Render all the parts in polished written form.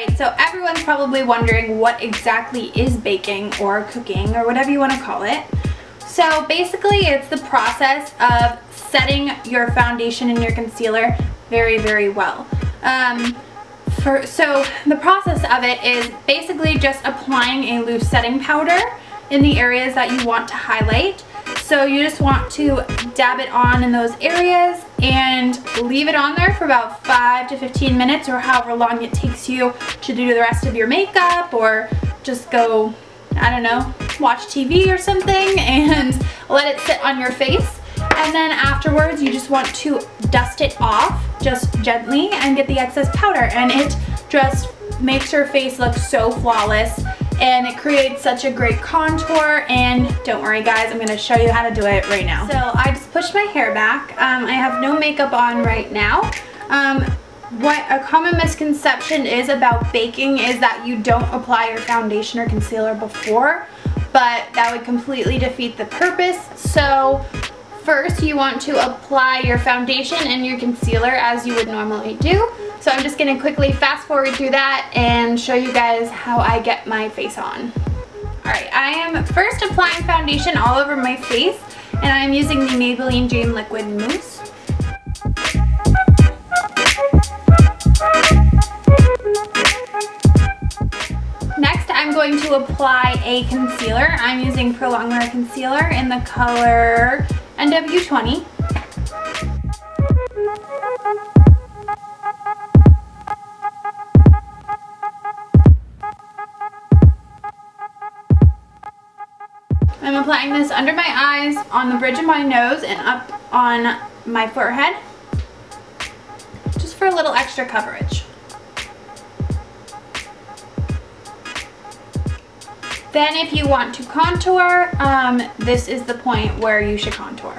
Alright, so everyone's probably wondering what exactly is baking or cooking or whatever you want to call it. So basically it's the process of setting your foundation and your concealer very, very well. So the process of it is basically just applying a loose setting powder in the areas that you want to highlight. So you just want to dab it on in those areas and leave it on there for about 5 to 15 minutes or however long it takes you to do the rest of your makeup, or just go, I don't know, watch TV or something and let it sit on your face. And then afterwards you just want to dust it off just gently and get the excess powder, and it just makes your face look so flawless and it creates such a great contour. And don't worry guys, I'm going to show you how to do it right now. So I just pushed my hair back. I have no makeup on right now. What a common misconception is about baking is that you don't apply your foundation or concealer before, but that would completely defeat the purpose. So first you want to apply your foundation and your concealer as you would normally do. So I'm just going to quickly fast forward through that and show you guys how I get my face on. Alright, I am first applying foundation all over my face, and I'm using the Maybelline Dream Liquid Mousse. Next, I'm going to apply a concealer. I'm using Prolong Wear Concealer in the color NW20. I'm applying this under my eyes, on the bridge of my nose, and up on my forehead, just for a little extra coverage. Then if you want to contour, this is the point where you should contour.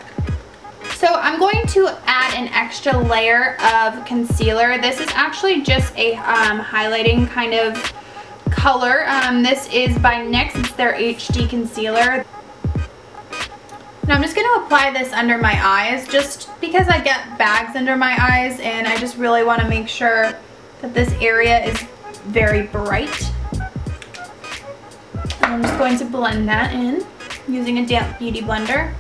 So I'm going to add an extra layer of concealer. This is actually just a highlighting kind of color. This is by NYX, it's their HD concealer. Now I'm just going to apply this under my eyes just because I get bags under my eyes and I just really want to make sure that this area is very bright. And I'm just going to blend that in using a damp beauty blender.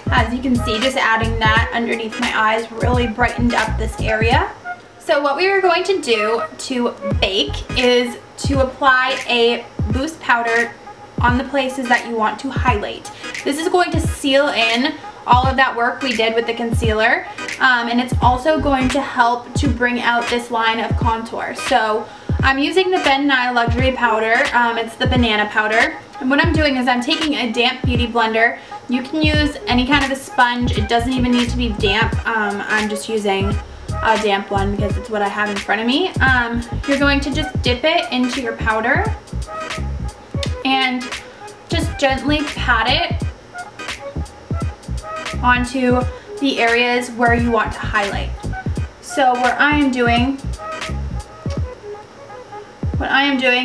As you can see, just adding that underneath my eyes really brightened up this area. So what we are going to do to bake is to apply a boost powder on the places that you want to highlight. This is going to seal in all of that work we did with the concealer, and it's also going to help to bring out this line of contour. So I'm using the Ben Nye Luxury Powder. It's the banana powder. And what I'm doing is I'm taking a damp beauty blender. You can use any kind of a sponge. It doesn't even need to be damp. I'm just using a damp one because it's what I have in front of me. You're going to just dip it into your powder and just gently pat it onto the areas where you want to highlight. So what I am doing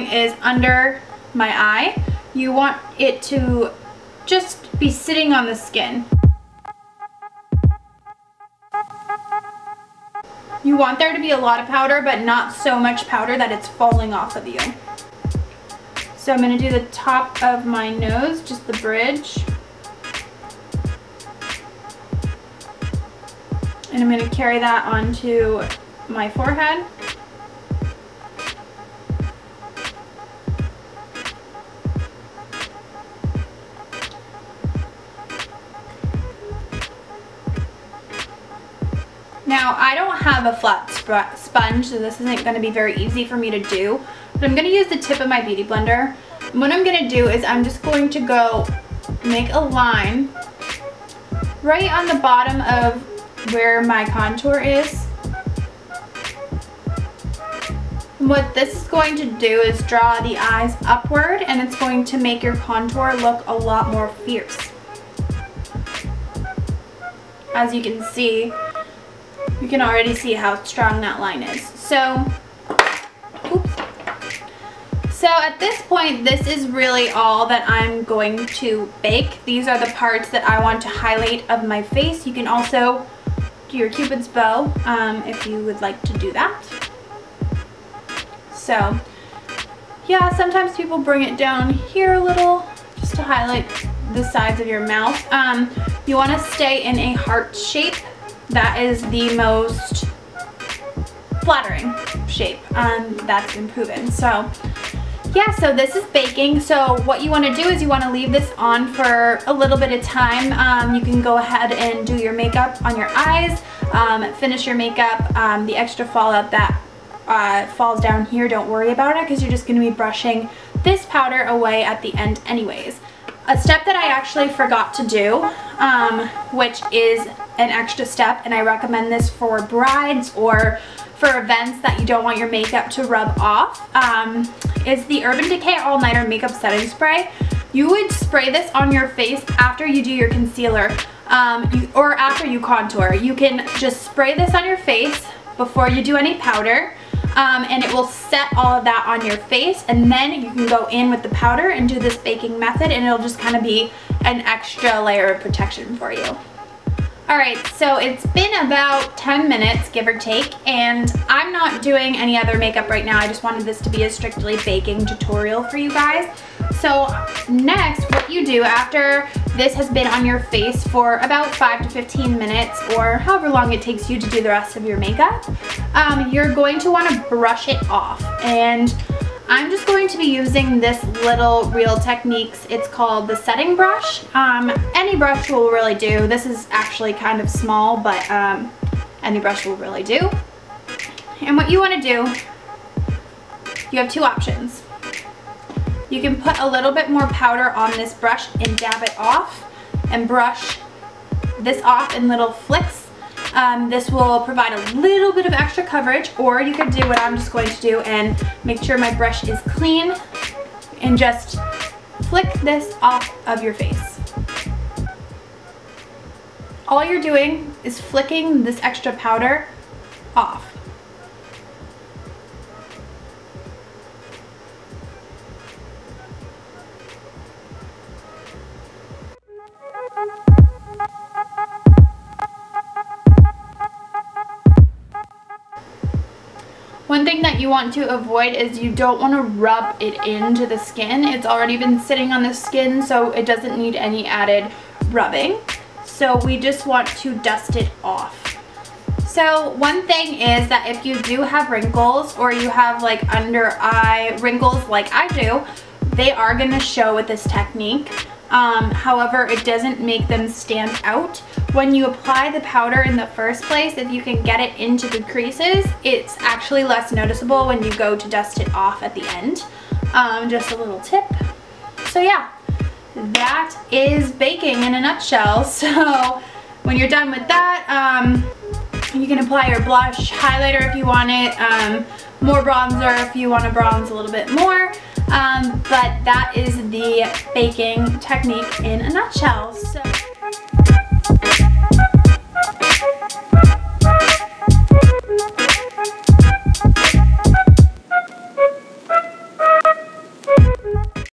is under my eye. You want it to just be sitting on the skin. You want there to be a lot of powder, but not so much powder that it's falling off of you. So I'm going to do the top of my nose, just the bridge. And I'm going to carry that onto my forehead. Now, I don't have a flat sponge, so this isn't going to be very easy for me to do, but I'm going to use the tip of my beauty blender. And what I'm going to do is I'm just going to go make a line right on the bottom of where my contour is. And what this is going to do is draw the eyes upward, and it's going to make your contour look a lot more fierce. As you can see, you can already see how strong that line is. So So at this point, this is really all that I'm going to bake. These are the parts that I want to highlight of my face. You can also do your Cupid's bow if you would like to do that. So yeah, sometimes people bring it down here a little just to highlight the sides of your mouth. You want to stay in a heart shape. That is the most flattering shape. That's been proven. So yeah, so this is baking. So what you want to do is you want to leave this on for a little bit of time. You can go ahead and do your makeup on your eyes, finish your makeup. The extra fallout that falls down here, don't worry about it because you're just going to be brushing this powder away at the end anyways. A step that I actually forgot to do, which is an extra step, and I recommend this for brides or for events that you don't want your makeup to rub off, is the Urban Decay All Nighter Makeup Setting Spray. You would spray this on your face after you do your concealer or after you contour. You can just spray this on your face before you do any powder. And it will set all of that on your face, and then you can go in with the powder and do this baking method, and it'll just kind of be an extra layer of protection for you. Alright, so it's been about 10 minutes, give or take, and I'm not doing any other makeup right now. I just wanted this to be a strictly baking tutorial for you guys. So next, what you do after this has been on your face for about 5 to 15 minutes, or however long it takes you to do the rest of your makeup, you're going to want to brush it off. And I'm just going to be using this little Real Techniques. It's called the setting brush. Any brush will really do. This is actually kind of small, but any brush will really do. And what you want to do, you have two options. You can put a little bit more powder on this brush and dab it off and brush this off in little flicks. This will provide a little bit of extra coverage, or you could do what I'm just going to do and make sure my brush is clean and just flick this off of your face. All you're doing is flicking this extra powder off. One thing that you want to avoid is you don't want to rub it into the skin. It's already been sitting on the skin, so it doesn't need any added rubbing. So we just want to dust it off. So one thing is that if you do have wrinkles, or you have like under eye wrinkles like I do, they are going to show with this technique. However, it doesn't make them stand out. When you apply the powder in the first place, if you can get it into the creases, it's actually less noticeable when you go to dust it off at the end. Just a little tip. So yeah, that is baking in a nutshell. So when you're done with that, you can apply your blush, highlighter if you want it, more bronzer if you want to bronze a little bit more. But that is the baking technique in a nutshell. So